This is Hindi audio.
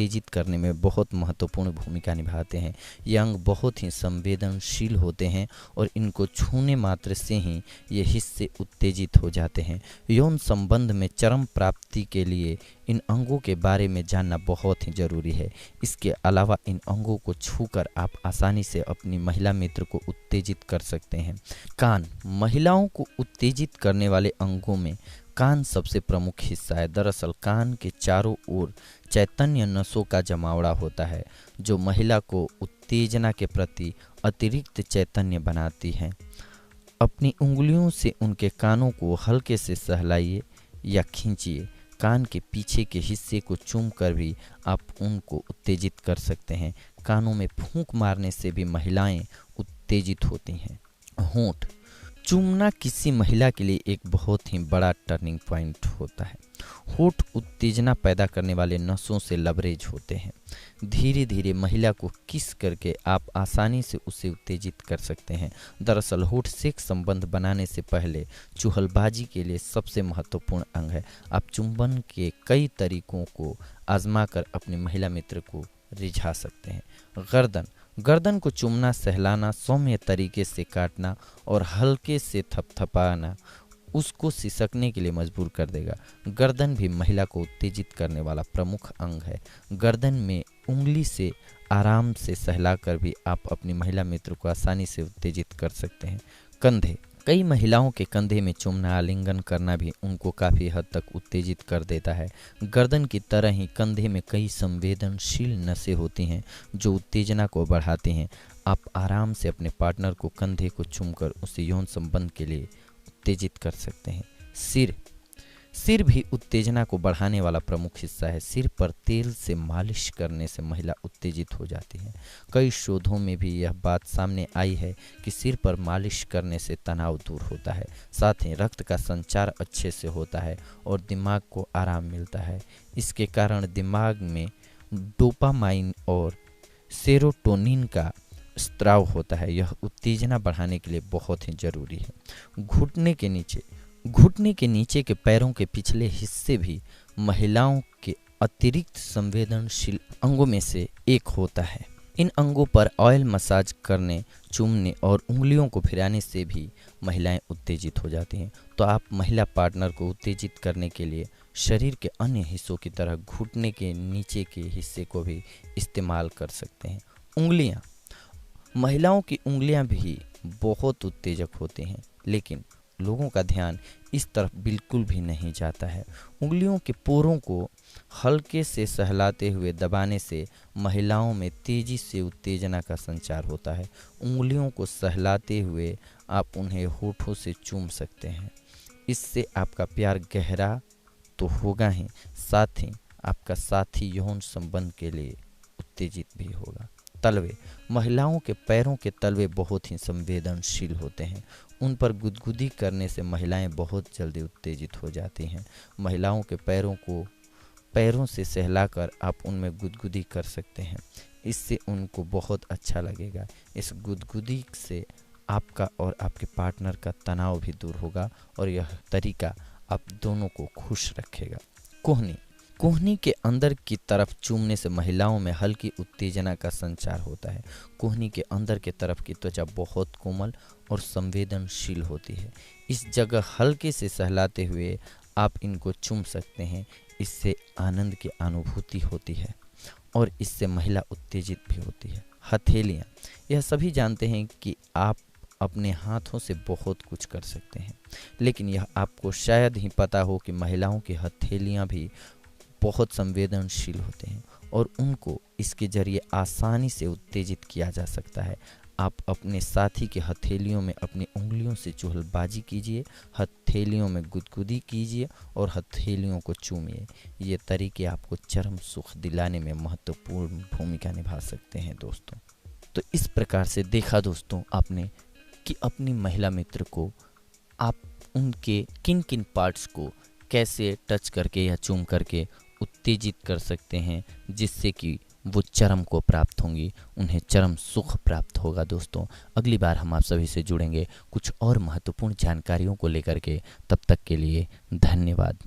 उत्तेजित करने में बहुत महत्वपूर्ण भूमिका निभाते हैं। ये अंग बहुत ही संवेदनशील होते हैं और इनको छूने मात्र से ही ये हिस्से उत्तेजित हो जाते हैं। यौन संबंध में चरम प्राप्ति के लिए इन अंगों के बारे में जानना बहुत ही जरूरी है। इसके अलावा इन अंगों को छूकर आप आसानी से अपनी महिला मित्र को उत्तेजित कर सकते हैं। कान, महिलाओं को उत्तेजित करने वाले अंगों में कान सबसे प्रमुख हिस्सा है। दरअसल कान के चारों ओर चैतन्य नसों का जमावड़ा होता है जो महिला को उत्तेजना के प्रति अतिरिक्त चैतन्य बनाती है। अपनी उंगलियों से उनके कानों को हल्के से सहलाइए या खींचिए। कान के पीछे के हिस्से को चूम कर भी आप उनको उत्तेजित कर सकते हैं। कानों में फूंक मारने से भी महिलाएं उत्तेजित होती हैं। होंठ, चूमना किसी महिला के लिए एक बहुत ही बड़ा टर्निंग पॉइंट होता है। होंठ उत्तेजना पैदा करने वाले नसों से लबरेज होते हैं। धीरे धीरे महिला को किस करके आप आसानी से उसे उत्तेजित कर सकते हैं। दरअसल होंठ सेक्स संबंध बनाने से पहले चुहलबाजी के लिए सबसे महत्वपूर्ण अंग है। आप चुंबन के कई तरीकों को आजमा कर अपनी महिला मित्र को रिझा सकते हैं। गर्दन, गर्दन को चूमना, सहलाना, सौम्य तरीके से काटना और हल्के से थपथपाना उसको सिसकने के लिए मजबूर कर देगा। गर्दन भी महिला को उत्तेजित करने वाला प्रमुख अंग है। गर्दन में उंगली से आराम से सहलाकर भी आप अपनी महिला मित्र को आसानी से उत्तेजित कर सकते हैं। कंधे, कई महिलाओं के कंधे में चूमना, आलिंगन करना भी उनको काफ़ी हद तक उत्तेजित कर देता है। गर्दन की तरह ही कंधे में कई संवेदनशील नसें होती हैं जो उत्तेजना को बढ़ाती हैं। आप आराम से अपने पार्टनर को कंधे को चूमकर उसे यौन संबंध के लिए उत्तेजित कर सकते हैं। सिर, सिर भी उत्तेजना को बढ़ाने वाला प्रमुख हिस्सा है। सिर पर तेल से मालिश करने से महिला उत्तेजित हो जाती है। कई शोधों में भी यह बात सामने आई है कि सिर पर मालिश करने से तनाव दूर होता है, साथ ही रक्त का संचार अच्छे से होता है और दिमाग को आराम मिलता है। इसके कारण दिमाग में डोपामाइन और सेरोटोनिन का स्त्राव होता है। यह उत्तेजना बढ़ाने के लिए बहुत ही जरूरी है। घुटने के नीचे, घुटने के नीचे के पैरों के पिछले हिस्से भी महिलाओं के अतिरिक्त संवेदनशील अंगों में से एक होता है। इन अंगों पर ऑयल मसाज करने, चूमने और उंगलियों को फिराने से भी महिलाएं उत्तेजित हो जाती हैं। तो आप महिला पार्टनर को उत्तेजित करने के लिए शरीर के अन्य हिस्सों की तरह घुटने के नीचे के हिस्से को भी इस्तेमाल कर सकते हैं। उंगलियां, महिलाओं की उंगलियां भी बहुत उत्तेजक होती हैं, लेकिन लोगों का ध्यान इस तरफ बिल्कुल भी नहीं जाता है। उंगलियों के पोरों को हल्के से सहलाते हुए दबाने से महिलाओं में तेजी से उत्तेजना का संचार होता है। उंगलियों को सहलाते हुए आप उन्हें होठों से चूम सकते हैं। इससे आपका प्यार गहरा तो होगा ही, साथ ही आपका साथी यौन संबंध के लिए उत्तेजित भी होगा। तलवे, महिलाओं के पैरों के तलवे बहुत ही संवेदनशील होते हैं। उन पर गुदगुदी करने से महिलाएं बहुत जल्दी उत्तेजित हो जाती हैं। महिलाओं के पैरों को पैरों से सहलाकर आप उनमें गुदगुदी कर सकते हैं। इससे उनको बहुत अच्छा लगेगा। इस गुदगुदी से आपका और आपके पार्टनर का तनाव भी दूर होगा और यह तरीका आप दोनों को खुश रखेगा। कोहनी, कोहनी के अंदर की तरफ चूमने से महिलाओं में हल्की उत्तेजना का संचार होता है। कोहनी के अंदर के तरफ की त्वचा बहुत कोमल और संवेदनशील होती है। इस जगह हल्के से सहलाते हुए आप इनको चूम सकते हैं। इससे आनंद की अनुभूति होती है और इससे महिला उत्तेजित भी होती है। हथेलियाँ, यह सभी जानते हैं कि आप अपने हाथों से बहुत कुछ कर सकते हैं, लेकिन यह आपको शायद ही पता हो कि महिलाओं की हथेलियाँ भी बहुत संवेदनशील होते हैं और उनको इसके जरिए आसानी से उत्तेजित किया जा सकता है। आप अपने साथी के हथेलियों में अपनी उंगलियों से चुहलबाजी कीजिए, हथेलियों में गुदगुदी कीजिए और हथेलियों को चूमिए। ये तरीके आपको चरम सुख दिलाने में महत्वपूर्ण भूमिका निभा सकते हैं दोस्तों। तो इस प्रकार से देखा दोस्तों आपने कि अपनी महिला मित्र को आप उनके किन किन पार्ट्स को कैसे टच करके या चूम करके उत्तेजित कर सकते हैं, जिससे कि वो चरम को प्राप्त होंगी, उन्हें चरम सुख प्राप्त होगा। दोस्तों अगली बार हम आप सभी से जुड़ेंगे कुछ और महत्वपूर्ण जानकारियों को लेकर के। तब तक के लिए धन्यवाद।